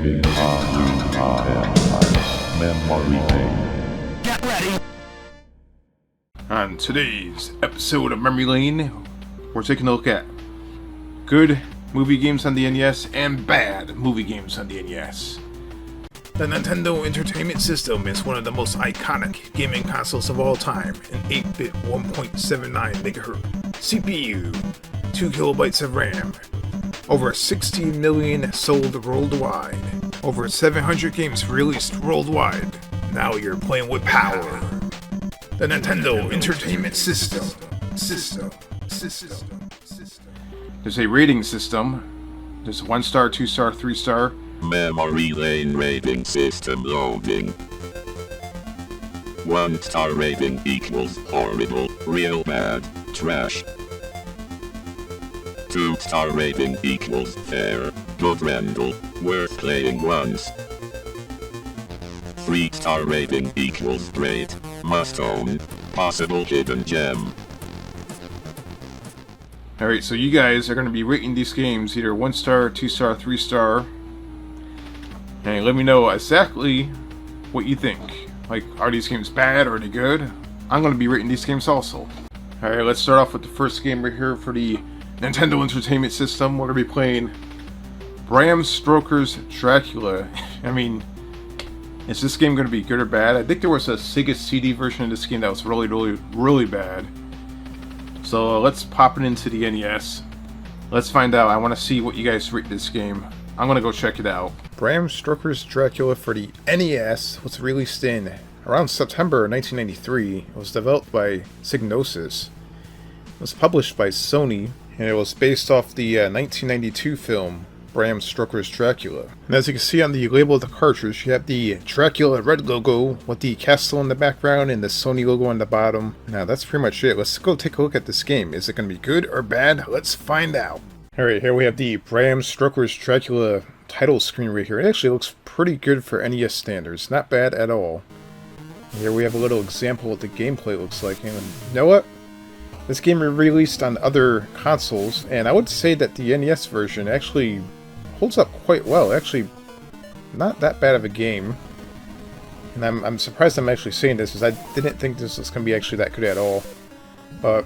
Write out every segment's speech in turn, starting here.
Gaming Memory Lane. Get ready! On today's episode of Memory Lane, we're taking a look at good movie games on the NES and bad movie games on the NES. The Nintendo Entertainment System is one of the most iconic gaming consoles of all time, an 8-bit 1.79 MHz CPU, 2 kilobytes of RAM, over 16 million sold worldwide, over 700 games released worldwide. Now you're playing with power. The Nintendo Entertainment System. There's a rating system. There's 1-star, 2-star, 3-star. Memory lane rating system loading. 1-star rating equals horrible, real bad, trash. 2-star rating equals fair, good Randall, worth playing once. 3-star rating equals great, must own, possible hidden gem. Alright, so you guys are going to be rating these games either 1-star, 2-star, 3-star. And let me know exactly what you think. Like, are these games bad? Are they good? I'm going to be rating these games also. Alright, let's start off with the first game right here for the Nintendo Entertainment System. We're going to be playing Bram Stokers Dracula. I mean, is this game going to be good or bad? I think there was a Sega CD version of this game that was really bad. So let's pop it into the NES. Let's find out. I want to see what you guys rate this game. I'm going to go check it out. Bram Stoker's Dracula for the NES was released in around September 1993. It was developed by Psygnosis. It was published by Sony, and it was based off the 1992 film Bram Stoker's Dracula. And as you can see on the label of the cartridge, you have the Dracula red logo with the castle in the background and the Sony logo on the bottom. Now that's pretty much it. Let's go take a look at this game. Is it going to be good or bad? Let's find out. Alright, here we have the Bram Stoker's Dracula title screen right here. It actually looks pretty good for NES standards. Not bad at all. Here we have a little example of what the gameplay looks like. And you know what? This game was released on other consoles, and I would say that the NES version actually holds up quite well. Actually, not that bad of a game. And I'm surprised I'm actually saying this, because I didn't think this was going to be actually that good at all. But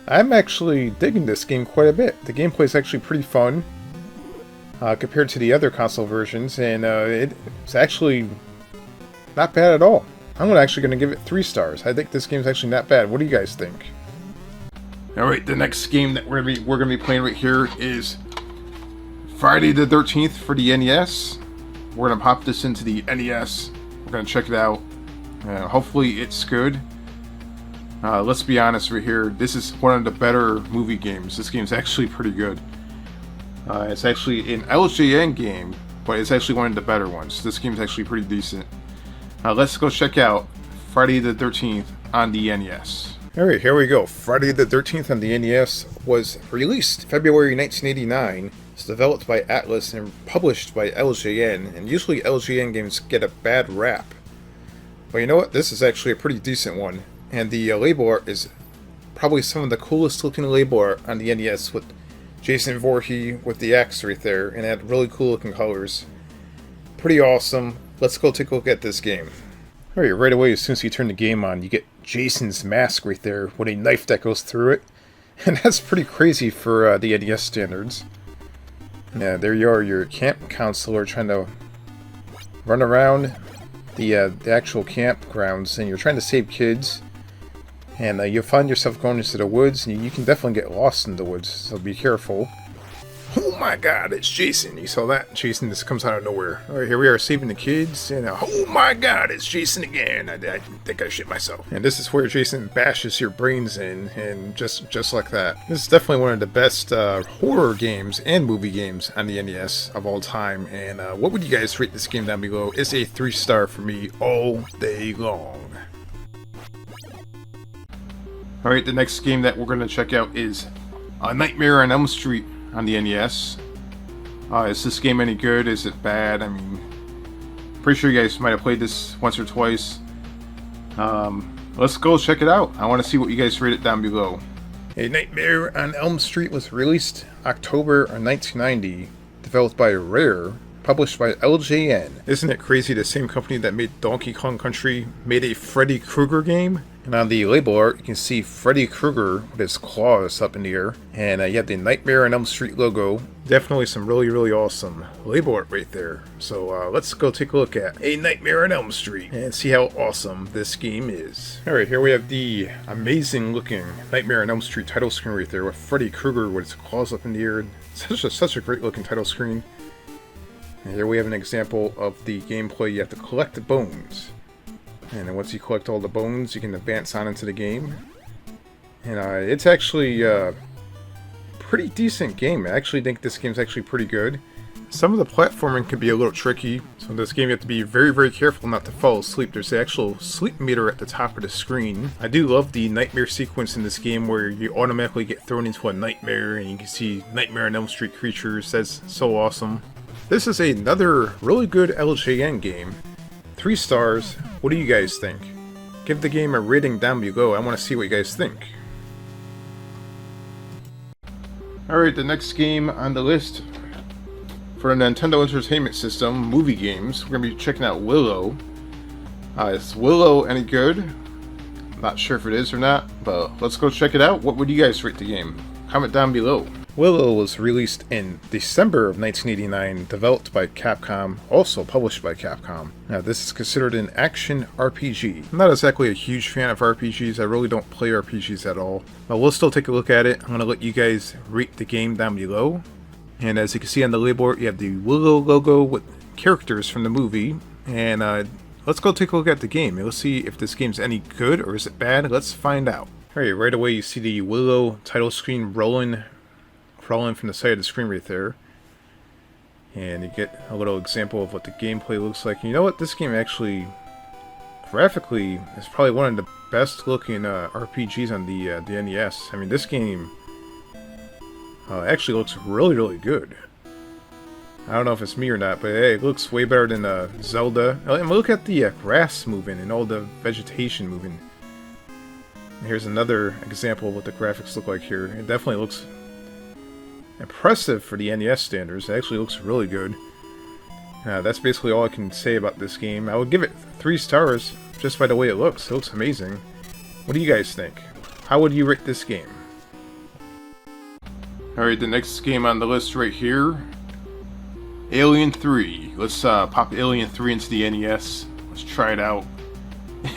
I'm actually digging this game quite a bit. The gameplay is actually pretty fun compared to the other console versions, and it's actually not bad at all. I'm actually going to give it 3 stars. I think this game's actually not bad. What do you guys think? Alright, the next game that we're gonna be playing right here is Friday the 13th for the NES. We're gonna pop this into the NES. We're gonna check it out. Hopefully it's good. Let's be honest right here. This is one of the better movie games. This game's actually pretty good. It's actually an LJN game, but it's actually one of the better ones. This game's actually pretty decent. Let's go check out Friday the 13th on the NES. Alright, here we go. Friday the 13th on the NES was released February 1989. It's developed by Atlas and published by LJN, and usually LJN games get a bad rap. But you know what? This is actually a pretty decent one. And the label art is probably some of the coolest looking label art on the NES, with Jason Voorhees with the axe right there, and it had really cool looking colors. Pretty awesome. Let's go take a look at this game. Alright, right away, as soon as you turn the game on, you get Jason's mask right there with a knife that goes through it. And that's pretty crazy for the NES standards. Yeah, there you are, your camp counselor trying to run around the actual campgrounds, and you're trying to save kids. And you'll find yourself going into the woods, and you can definitely get lost in the woods, so be careful. Oh my god, it's Jason. You saw that? Jason just comes out of nowhere. Alright, here we are saving the kids, and oh my god, it's Jason again. I think I shit myself. And this is where Jason bashes your brains in, and just like that. This is definitely one of the best horror games and movie games on the NES of all time. And what would you guys rate this game down below? It's a 3-star for me all day long. Alright, the next game that we're going to check out is Nightmare on Elm Street on the NES. Is this game any good? Is it bad? I mean, pretty sure you guys might have played this once or twice. Let's go check it out. I want to see what you guys rate it down below. A Nightmare on Elm Street was released October of 1990, developed by Rare, published by LJN. Isn't it crazy the same company that made Donkey Kong Country made a Freddy Krueger game? And on the label art, you can see Freddy Krueger with his claws up in the air. And you have the Nightmare on Elm Street logo. Definitely some really awesome label art right there. So let's go take a look at A Nightmare on Elm Street and see how awesome this game is. Alright, here we have the amazing looking Nightmare on Elm Street title screen right there with Freddy Krueger with his claws up in the air. Such a great looking title screen. And here we have an example of the gameplay. You have to collect the bones. And then once you collect all the bones, you can advance on into the game. And it's actually a pretty decent game. I actually think this game's actually pretty good. Some of the platforming can be a little tricky. So in this game you have to be very careful not to fall asleep. There's the actual sleep meter at the top of the screen. I do love the nightmare sequence in this game where you automatically get thrown into a nightmare and you can see Nightmare on Elm Street creatures. That's so awesome. This is another really good LJN game. 3 stars. What do you guys think? Give the game a rating down below. I want to see what you guys think. Alright, the next game on the list for the Nintendo Entertainment System, movie games, we're going to be checking out Willow. Is Willow any good? Not sure if it is or not, but let's go check it out. What would you guys rate the game? Comment down below. Willow was released in December of 1989, developed by Capcom, also published by Capcom. Now this is considered an action RPG. I'm not exactly a huge fan of RPGs, I really don't play RPGs at all. But we'll still take a look at it. I'm going to let you guys rate the game down below. And as you can see on the label, you have the Willow logo with characters from the movie. And let's go take a look at the game. Let's see if this game's any good or is it bad. Let's find out. Alright, right away you see the Willow title screen crawling from the side of the screen right there. And you get a little example of what the gameplay looks like. And you know what? This game actually, graphically, is probably one of the best looking RPGs on the NES. I mean, this game actually looks really good. I don't know if it's me or not, but hey, it looks way better than Zelda. And look at the grass moving and all the vegetation moving. And here's another example of what the graphics look like here. It definitely looks impressive for the NES standards. It actually looks really good. That's basically all I can say about this game. I would give it 3 stars just by the way it looks. It looks amazing. What do you guys think? How would you rate this game? Alright, the next game on the list right here, Alien 3. Let's pop Alien 3 into the NES. Let's try it out.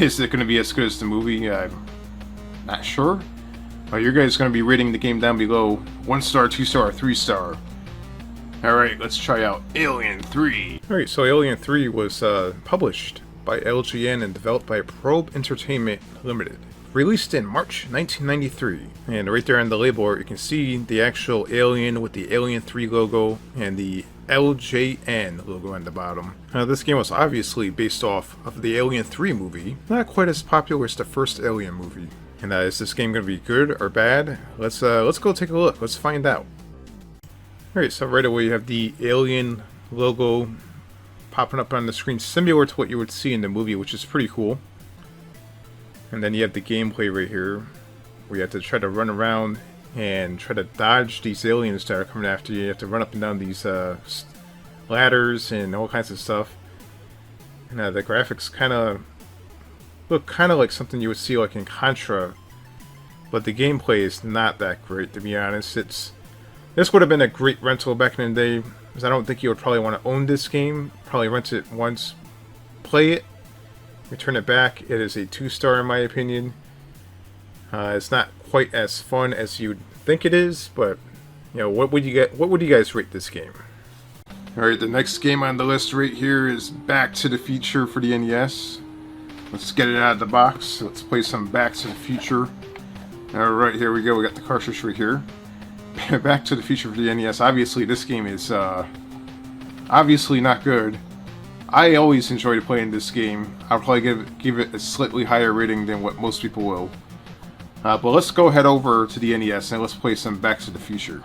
Is it going to be as good as the movie? I'm not sure. Your guys going to be rating the game down below. 1 star, 2 star, 3 star. Alright, let's try out Alien 3. Alright, so Alien 3 was published by LGN and developed by Probe Entertainment Limited. Released in March 1993. And right there on the label, you can see the actual Alien with the Alien 3 logo and the LJN logo on the bottom. This game was obviously based off of the Alien 3 movie. Not quite as popular as the first Alien movie. And is this game going to be good or bad? Let's go take a look. Let's find out. Alright, so right away you have the Alien logo popping up on the screen, similar to what you would see in the movie, which is pretty cool. And then you have the gameplay right here, where you have to try to run around and try to dodge these aliens that are coming after you. You have to run up and down these ladders and all kinds of stuff. And the graphics look kind of like something you would see like in Contra, but the gameplay is not that great, to be honest. This would have been a great rental back in the day, because I don't think you would probably want to own this game. Probably rent it once, play it, return it back. It is a 2 star in my opinion. It's not quite as fun as you'd think it is, but you know, what would you guys rate this game? Alright, the next game on the list right here is Back to the Future for the NES. Let's get it out of the box. Let's play some Back to the Future. Alright, here we go. We got the cartridge right here. Back to the Future for the NES. Obviously, this game is obviously not good. I always enjoyed playing this game. I'll probably give it a slightly higher rating than what most people will. But let's go head over to the NES and let's play some Back to the Future.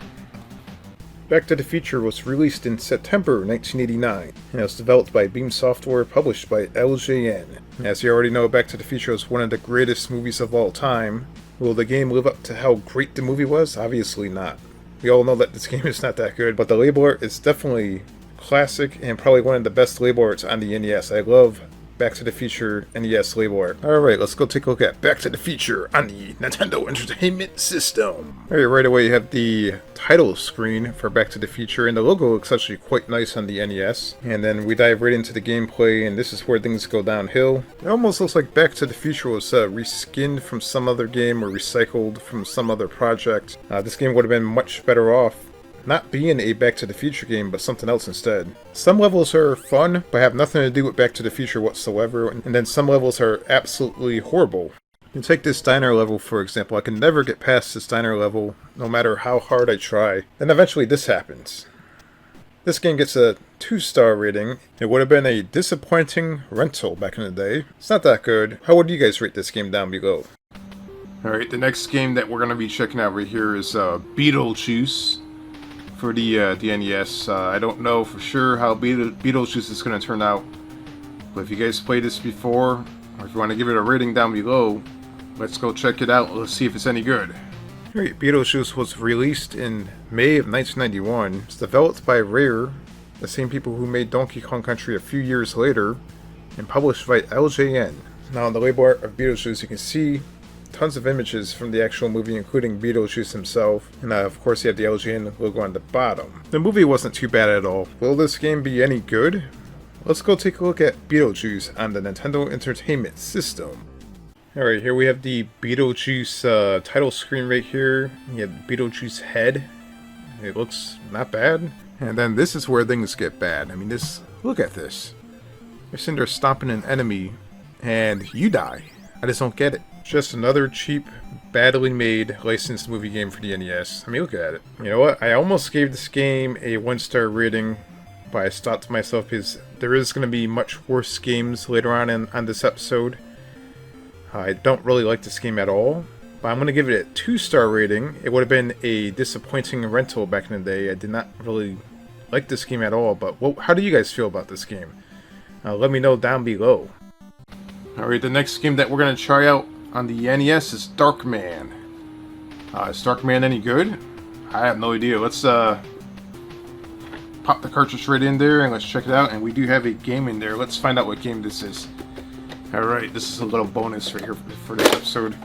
Back to the Future was released in September 1989, and it was developed by Beam Software, published by LJN. As you already know, Back to the Future is one of the greatest movies of all time. Will the game live up to how great the movie was? Obviously not. We all know that this game is not that good, but the label art is definitely classic and probably one of the best label arts on the NES. I love Back to the Future NES label art. Alright, let's go take a look at Back to the Future on the Nintendo Entertainment System. Alright, right away you have the title screen for Back to the Future, and the logo looks actually quite nice on the NES. And then we dive right into the gameplay, and this is where things go downhill. It almost looks like Back to the Future was reskinned from some other game or recycled from some other project. This game would have been much better off not being a Back to the Future game, but something else instead. Some levels are fun, but have nothing to do with Back to the Future whatsoever, and then some levels are absolutely horrible. You take this diner level, for example. I can never get past this diner level, no matter how hard I try. Then eventually this happens. This game gets a 2-star rating. It would have been a disappointing rental back in the day. It's not that good. How would you guys rate this game down below? Alright, the next game that we're going to be checking out right here is Beetlejuice for the NES. I don't know for sure how Beetlejuice is going to turn out, but if you guys played this before, or if you want to give it a rating down below, let's go check it out. Let's see if it's any good. Alright, Beetlejuice was released in May of 1991. It's developed by Rare, the same people who made Donkey Kong Country a few years later, and published by LJN. Now on the label art of Beetlejuice you can see tons of images from the actual movie, including Beetlejuice himself, and of course you have the LJN logo on the bottom. The movie wasn't too bad at all. Will this game be any good? Let's go take a look at Beetlejuice on the Nintendo Entertainment System. Alright, here we have the Beetlejuice title screen right here. You have Beetlejuice head. It looks not bad. And then this is where things get bad. I mean, look at this. You're sitting there stomping an enemy, and you die. I just don't get it. Just another cheap, badly made, licensed movie game for the NES. I mean, look at it. You know what? I almost gave this game a 1-star rating, but I thought to myself, because there is going to be much worse games later on this episode. I don't really like this game at all, but I'm going to give it a 2-star rating. It would have been a disappointing rental back in the day. I did not really like this game at all, but how do you guys feel about this game? Let me know down below. Alright, the next game that we're going to try out on the NES is Darkman. Is Darkman any good? I have no idea. Let's pop the cartridge right in there and let's check it out. And we do have a game in there. Let's find out what game this is. Alright, this is a little bonus right here for this episode.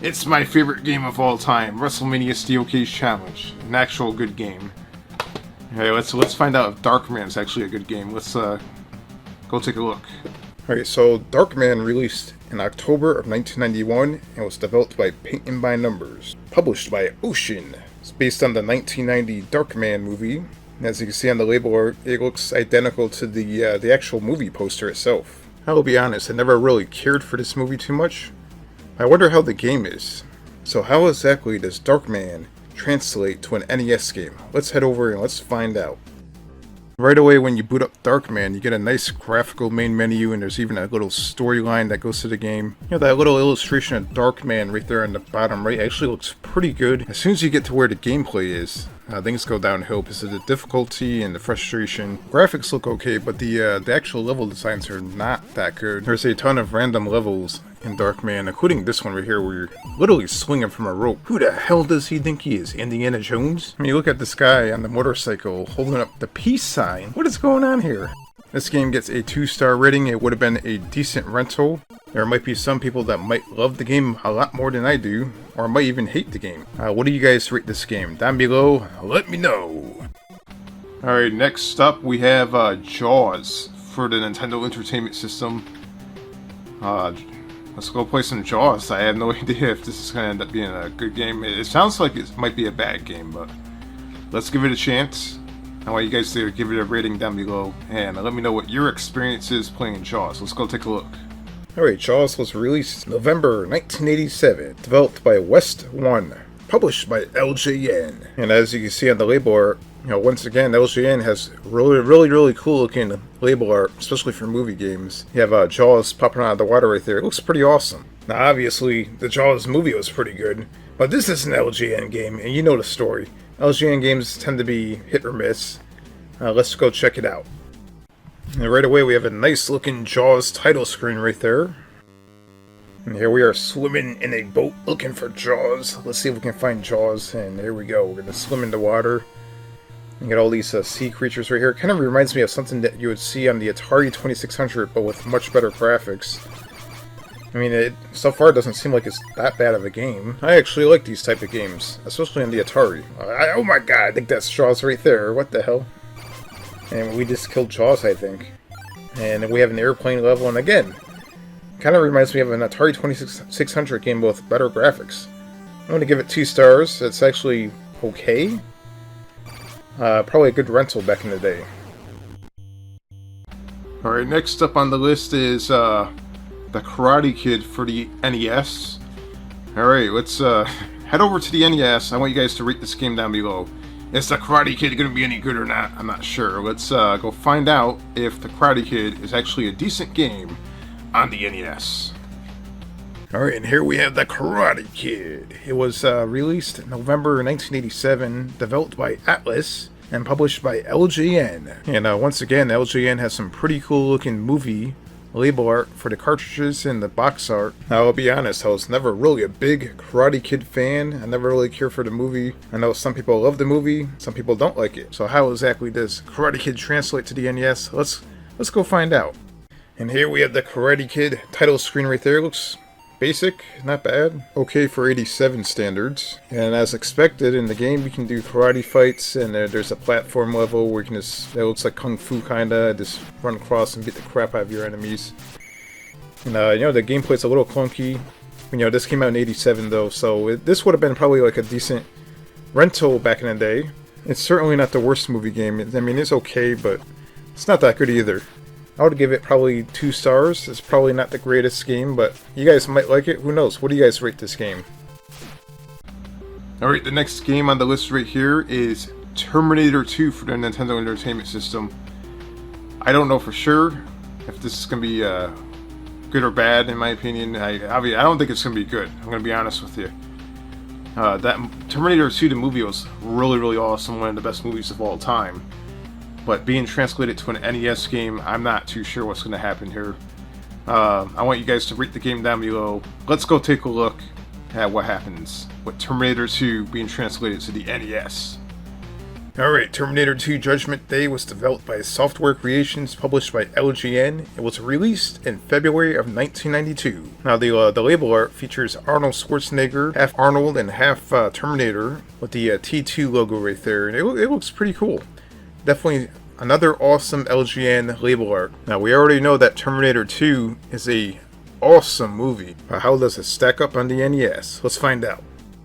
It's my favorite game of all time, WrestleMania Steel Cage Challenge. An actual good game. Okay, let's find out if Darkman is actually a good game. Let's go take a look. Alright, so Darkman released in October of 1991 and was developed by Paint by Numbers. Published by Ocean. It's based on the 1990 Darkman movie. And as you can see on the label art, it looks identical to the actual movie poster itself. I will be honest, I never really cared for this movie too much. I wonder how the game is. So how exactly does Darkman translate to an NES game? Let's head over and let's find out. Right away when you boot up Darkman, you get a nice graphical main menu, and there's even a little storyline that goes to the game. You know, that little illustration of Darkman right there on the bottom right actually looks pretty good. As soon as you get to where the gameplay is, things go downhill because of the difficulty and the frustration. Graphics look okay, but the actual level designs are not that good. There's a ton of random levels in Darkman, including this one right here where you're literally swinging from a rope. Who the hell does he think he is, Indiana Jones? I mean, look at this guy on the motorcycle holding up the peace sign. What is going on here? This game gets a 2-star rating. It would have been a decent rental. There might be some people that might love the game a lot more than I do, or might even hate the game. What do you guys rate this game? Down below, let me know. Alright, next up we have Jaws for the Nintendo Entertainment System. Let's go play some Jaws. I have no idea if this is going to end up being a good game. It sounds like it might be a bad game, but let's give it a chance. I want you guys to give it a rating down below, and let me know what your experience is playing Jaws. Let's go take a look. Alright, Jaws was released November 1987, developed by West One, published by LJN. And as you can see on the label art, you know, once again, LJN has really cool looking label art, especially for movie games. You have Jaws popping out of the water right there. It looks pretty awesome. Now, obviously, the Jaws movie was pretty good, but this is an LJN game, and you know the story. LJN games tend to be hit or miss. Let's go check it out. And right away, we have a nice looking Jaws title screen right there. And here we are swimming in a boat looking for Jaws. Let's see if we can find Jaws. And there we go. We're going to swim in the water. You get all these sea creatures right here. It kind of reminds me of something that you would see on the Atari 2600, but with much better graphics. I mean, so far it doesn't seem like it's that bad of a game. I actually like these type of games, especially on the Atari. Oh my god, I think that's Jaws right there. What the hell? And we just killed Jaws, I think. And we have an airplane level, and again, kind of reminds me of an Atari 2600 game with better graphics. I'm going to give it 2 stars. It's actually okay. Probably a good rental back in the day. Alright, next up on the list is the Karate Kid for the NES. Alright, let's head over to the NES. I want you guys to rate this game down below. Is the Karate Kid going to be any good or not? I'm not sure. Let's go find out if the Karate Kid is actually a decent game on the NES. Alright, and here we have the Karate Kid. It was released in November 1987, developed by Atlas, and published by LJN. And once again, LJN has some pretty cool looking movie label art for the cartridges and the box art. Now, I'll be honest, I was never really a big Karate Kid fan. I never really cared for the movie. I know some people love the movie, some people don't like it. So how exactly does Karate Kid translate to the NES? Let's go find out. And here we have the Karate Kid title screen right there. Looks basic, not bad. Okay for 87 standards. And as expected, in the game you can do karate fights, and there's a platform level where you can just, it looks like kung fu kinda, just run across and beat the crap out of your enemies. And the gameplay's a little clunky. This came out in 87 though, so this would have been probably like a decent rental back in the day. It's certainly not the worst movie game. I mean, it's okay, but it's not that good either. I would give it probably 2 stars. It's probably not the greatest game, but you guys might like it. Who knows? What do you guys rate this game? Alright, the next game on the list right here is Terminator 2 for the Nintendo Entertainment System. I don't know for sure if this is going to be good or bad, in my opinion. I don't think it's going to be good. I'm going to be honest with you. That Terminator 2, the movie, was really, really awesome. One of the best movies of all time. But being translated to an NES game, I'm not too sure what's going to happen here. I want you guys to rate the game down below. Let's go take a look at what happens with Terminator 2 being translated to the NES. Alright, Terminator 2 Judgment Day was developed by Software Creations, published by LGN. It was released in February of 1992. Now, the label art features Arnold Schwarzenegger, half Arnold and half Terminator, with the T2 logo right there, and it looks pretty cool. Definitely another awesome LGN label art. Now, we already know that Terminator 2 is a awesome movie, but how does it stack up on the NES? Let's find out.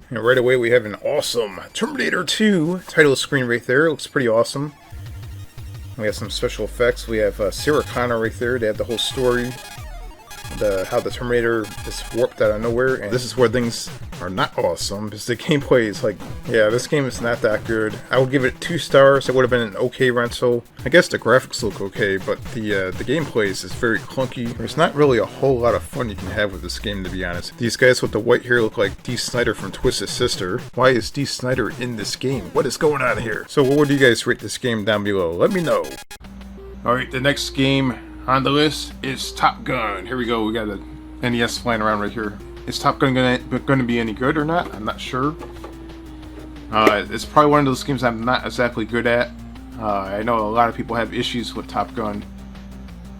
And right away we have an awesome Terminator 2 title screen right there. It looks pretty awesome. We have some special effects. We have Sarah Connor right there. They have the whole story. How the Terminator is warped out of nowhere, and this is where things are not awesome, because the gameplay is like, yeah, this game is not that good. I would give it 2 stars. It would have been an okay rental. I guess the graphics look okay, but the gameplay is very clunky. There's not really a whole lot of fun you can have with this game, to be honest. These guys with the white hair look like Dee Snider from Twisted Sister. Why is Dee Snider in this game? What is going on here? So what would you guys rate this game down below? Let me know. Alright, the next game on the list is Top Gun. Here we go. We got a NES flying around right here. Is Top Gun going to be any good or not? I'm not sure. It's probably one of those games I'm not exactly good at. I know a lot of people have issues with Top Gun.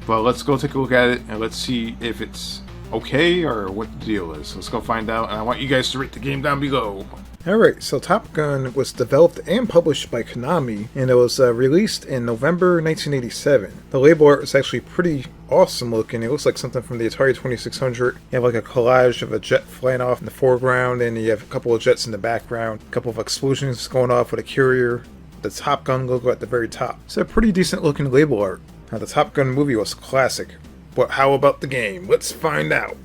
But let's go take a look at it and let's see if it's okay or what the deal is. Let's go find out, and I want you guys to rate the game down below. Alright, so Top Gun was developed and published by Konami, and it was released in November 1987. The label art is actually pretty awesome looking. It looks like something from the Atari 2600. You have like a collage of a jet flying off in the foreground, and you have a couple of jets in the background, a couple of explosions going off with a carrier, the Top Gun logo at the very top. It's a pretty decent looking label art. Now, the Top Gun movie was classic, but how about the game? Let's find out.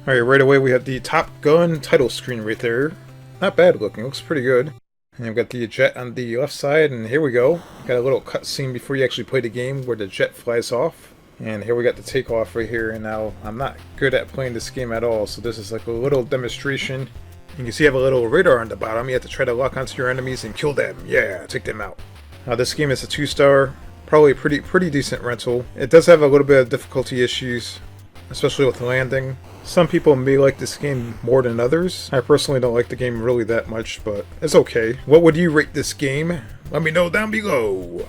Alright, right away we have the Top Gun title screen right there. Not bad looking, looks pretty good. And we've got the jet on the left side, and here we go. Got a little cutscene before you actually play the game where the jet flies off. And here we got the takeoff right here, and now I'm not good at playing this game at all, so this is like a little demonstration. You can see you have a little radar on the bottom. You have to try to lock onto your enemies and kill them. Yeah, take them out. Now this game is a 2-star, probably a pretty decent rental. It does have a little bit of difficulty issues, especially with landing. Some people may like this game more than others. I personally don't like the game really that much, but it's okay. What would you rate this game? Let me know down below.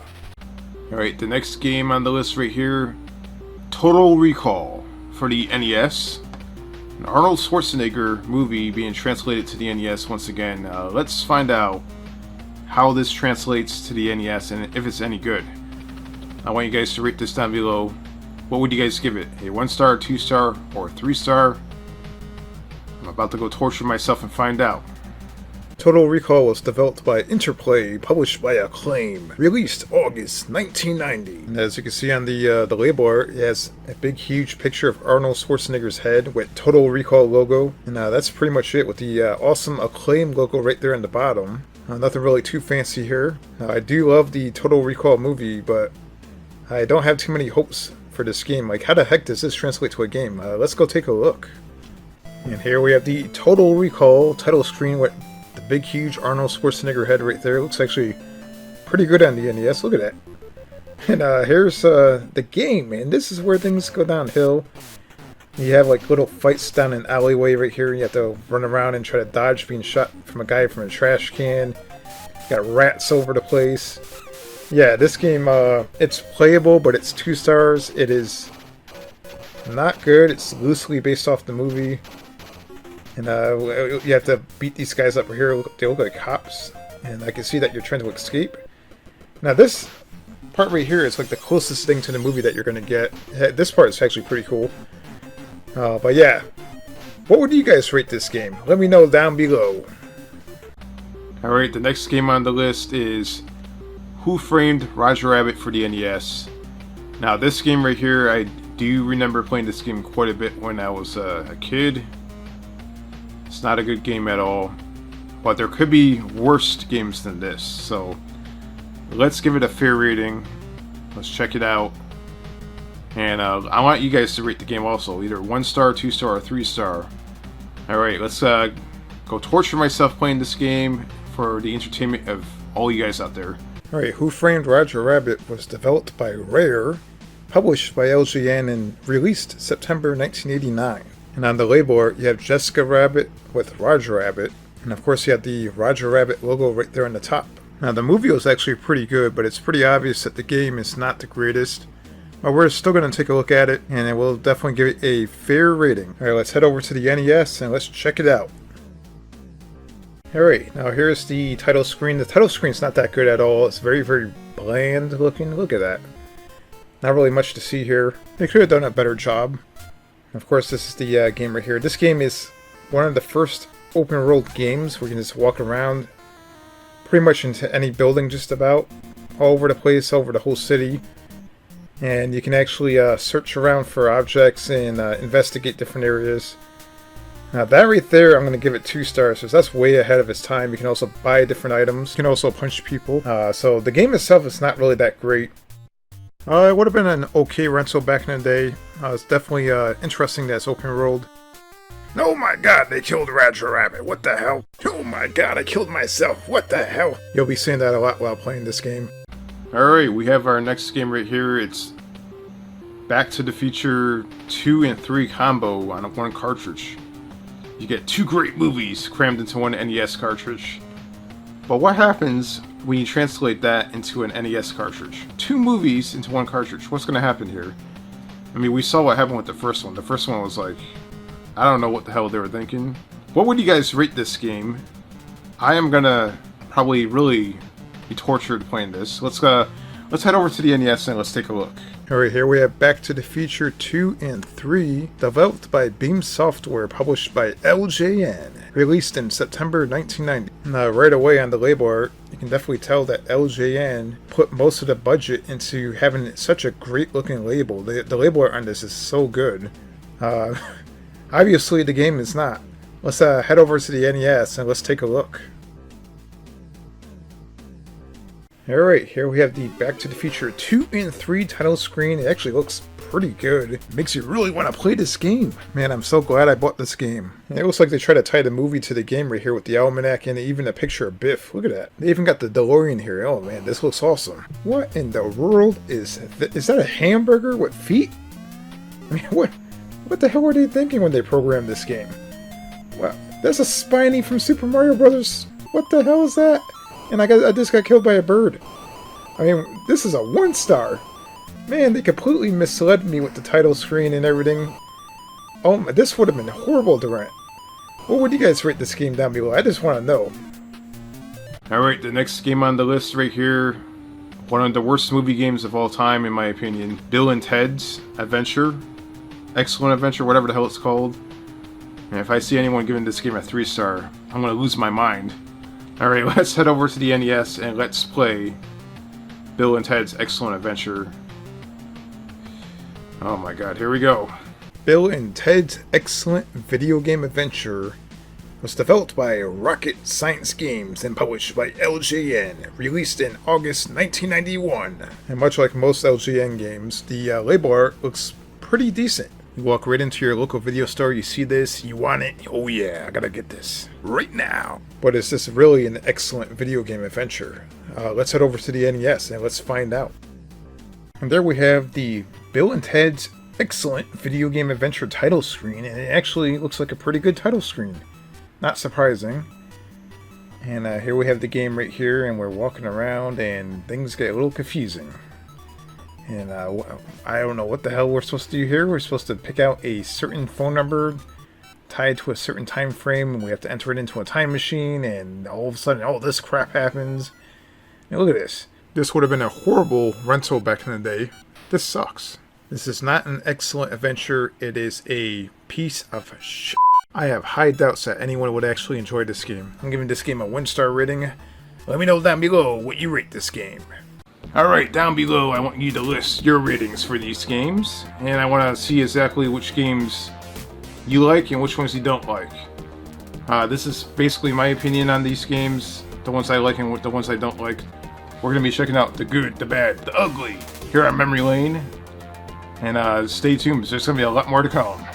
Alright, the next game on the list right here, Total Recall for the NES. An Arnold Schwarzenegger movie being translated to the NES once again. Let's find out how this translates to the NES and if it's any good. I want you guys to rate this down below. What would you guys give it? A 1-star, 2-star, or 3-star? I'm about to go torture myself and find out. Total Recall was developed by Interplay, published by Acclaim, released August 1990. And as you can see on the label art, it has a big huge picture of Arnold Schwarzenegger's head with Total Recall logo. And that's pretty much it with the awesome Acclaim logo right there on the bottom. Nothing really too fancy here. I do love the Total Recall movie, but I don't have too many hopes for this game. Like, how the heck does this translate to a game? Let's go take a look. And here we have the Total Recall title screen with the big huge Arnold Schwarzenegger head right there. It looks actually pretty good on the NES. Look at that. And here's the game, man. This is where things go downhill. You have like little fights down an alleyway right here. You have to run around and try to dodge being shot from a guy from a trash can. Got rats over the place. Yeah, this game, it's playable, but it's 2 stars. It is not good. It's loosely based off the movie. And you have to beat these guys up here. They look like cops. And I can see that you're trying to escape. Now this part right here is like the closest thing to the movie that you're going to get. This part is actually pretty cool. But yeah, what would you guys rate this game? Let me know down below. Alright, the next game on the list is Who Framed Roger Rabbit for the NES. Now this game right here, I do remember playing this game quite a bit when I was a kid. It's not a good game at all, but there could be worse games than this, so let's give it a fair rating. Let's check it out. And I want you guys to rate the game also, either 1-star, 2-star, or 3-star. Alright, let's go torture myself playing this game for the entertainment of all you guys out there. Alright, Who Framed Roger Rabbit was developed by Rare, published by LJN, and released September 1989. And on the label art, you have Jessica Rabbit with Roger Rabbit, and of course you have the Roger Rabbit logo right there on the top. Now the movie was actually pretty good, but it's pretty obvious that the game is not the greatest. But we're still going to take a look at it, and we'll definitely give it a fair rating. Alright, let's head over to the NES and let's check it out. Alright, now here's the title screen. The title screen's not that good at all. It's very, very bland looking. Look at that. Not really much to see here. They could have done a better job. Of course, this is the game right here. This game is one of the first open world games where you can just walk around pretty much into any building just about. All over the place, all over the whole city. And you can actually search around for objects and investigate different areas. Now that right there, I'm going to give it 2 stars, because that's way ahead of its time. You can also buy different items. You can also punch people. So the game itself is not really that great. It would have been an okay rental back in the day. It's definitely interesting that it's open world. Oh my god, they killed Roger Rabbit. What the hell? Oh my god, I killed myself. What the hell? You'll be seeing that a lot while playing this game. Alright, we have our next game right here. It's Back to the Future 2 and 3 combo on one cartridge. You get 2 great movies crammed into one NES cartridge. But what happens when you translate that into an NES cartridge? 2 movies into one cartridge. What's going to happen here? I mean, we saw what happened with the first one. The first one was like, I don't know what the hell they were thinking. What would you guys rate this game? I am going to probably really be tortured playing this. Let's head over to the NES and let's take a look. Alright, here we have Back to the Future 2 and 3, developed by Beam Software, published by LJN, released in September 1990. Now, right away on the label art, you can definitely tell that LJN put most of the budget into having such a great looking label. The label art on this is so good. Obviously, the game is not. Let's head over to the NES and let's take a look. Alright, here we have the Back to the Future 2 and 3 title screen. It actually looks pretty good. It makes you really want to play this game. Man, I'm so glad I bought this game. And it looks like they tried to tie the movie to the game right here with the almanac and even a picture of Biff. Look at that. They even got the DeLorean here. Oh man, this looks awesome. What in the world is that? Is that a hamburger with feet? I mean, what What the hell were they thinking when they programmed this game? Wow, there's a Spiny from Super Mario Brothers. What the hell is that? And I just got killed by a bird. I mean, this is a 1-star. Man, they completely misled me with the title screen and everything. Oh, this would have been horrible to rent. What would you guys rate this game down below? I just want to know. Alright, the next game on the list right here. One of the worst movie games of all time, in my opinion. Bill and Ted's Adventure. Excellent Adventure, whatever the hell it's called. And if I see anyone giving this game a 3-star, I'm going to lose my mind. Alright, let's head over to the NES and let's play Bill and Ted's Excellent Adventure. Oh my god, here we go. Bill and Ted's Excellent Video Game Adventure was developed by Rocket Science Games and published by LJN, released in August 1991. And much like most LJN games, the label art looks pretty decent. You walk right into your local video store, you see this, you want it, oh yeah, I gotta get this right now. But is this really an excellent video game adventure? Let's head over to the NES and let's find out. And there we have the Bill and Ted's Excellent Video Game Adventure title screen, and it actually looks like a pretty good title screen. Not surprising. And here we have the game right here, and we're walking around, and things get a little confusing. And I don't know what the hell we're supposed to do here. We're supposed to pick out a certain phone number tied to a certain time frame, and we have to enter it into a time machine, and all of a sudden all this crap happens. And look at this. This would have been a horrible rental back in the day. This sucks. This is not an excellent adventure. It is a piece of shit. I have high doubts that anyone would actually enjoy this game. I'm giving this game a 1-star rating. Let me know down below what you rate this game. Alright, down below I want you to list your ratings for these games. And I want to see exactly which games you like and which ones you don't like. This is basically my opinion on these games. The ones I like and the ones I don't like. We're going to be checking out the good, the bad, the ugly here on Memory Lane. And stay tuned, because there's going to be a lot more to come.